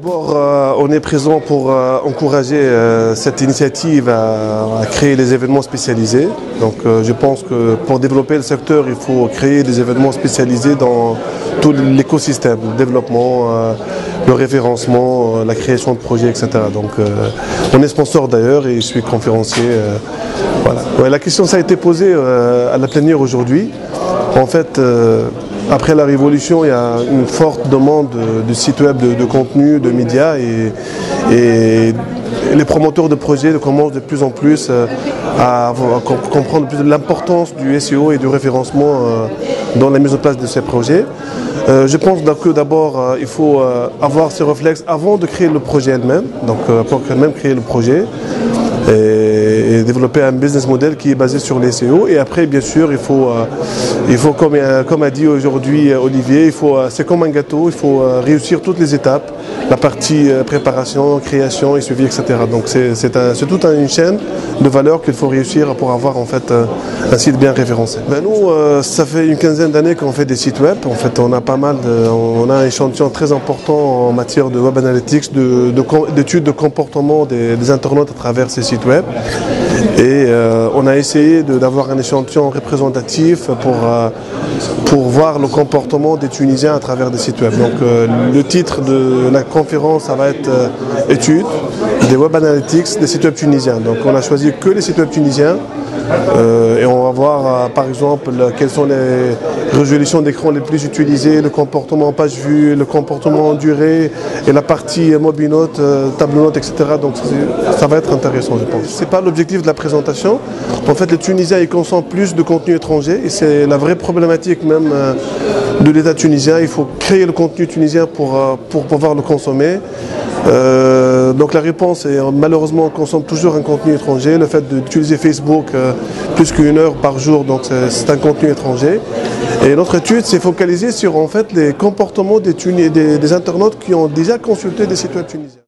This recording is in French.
D'abord, on est présent pour encourager cette initiative à créer des événements spécialisés. Donc, je pense que pour développer le secteur, il faut créer des événements spécialisés dans tout l'écosystème, le développement, le référencement, la création de projets, etc. Donc, on est sponsor d'ailleurs et je suis conférencier. Voilà. Ouais, la question ça a été posée à la plénière aujourd'hui. En fait, après la révolution, il y a une forte demande de sites web, de contenu, de médias et les promoteurs de projets commencent de plus en plus à comprendre l'importance du SEO et du référencement dans la mise en place de ces projets. Je pense que d'abord, il faut avoir ces réflexes avant de créer le projet elle-même, donc pour elle-même créer le projet. Et développer un business model qui est basé sur les SEO. Et après, bien sûr, il faut comme a dit aujourd'hui Olivier, c'est comme un gâteau, il faut réussir toutes les étapes, la partie préparation, création et suivi, etc. Donc c'est toute une chaîne de valeur qu'il faut réussir pour avoir en fait un site bien référencé. Nous, ça fait une quinzaine d'années qu'on fait des sites web. En fait, on a on a un échantillon très important en matière de web analytics, d'études de comportement des internautes à travers ces sites web. Et on a essayé d'avoir un échantillon représentatif pour voir le comportement des Tunisiens à travers des sites web. Donc le titre de la conférence, ça va être études des web analytics des sites web tunisiens. Donc on a choisi que les sites web tunisiens et on va voir par exemple quelles sont les résolutions d'écran les plus utilisées, le comportement en page vue, le comportement en durée et la partie mobile note, tableau note, etc. Donc ça va être intéressant, je pense. C'est pas l'objectif de la présentation. En fait, les Tunisiens ils consomment plus de contenu étranger et c'est la vraie problématique même de l'État tunisien. Il faut créer le contenu tunisien pour pouvoir le consommer. Donc la réponse est malheureusement on consomme toujours un contenu étranger. Le fait d'utiliser Facebook plus qu'1 heure par jour, donc c'est un contenu étranger. Et notre étude s'est focalisée sur en fait les comportements des internautes qui ont déjà consulté des sites web tunisiens.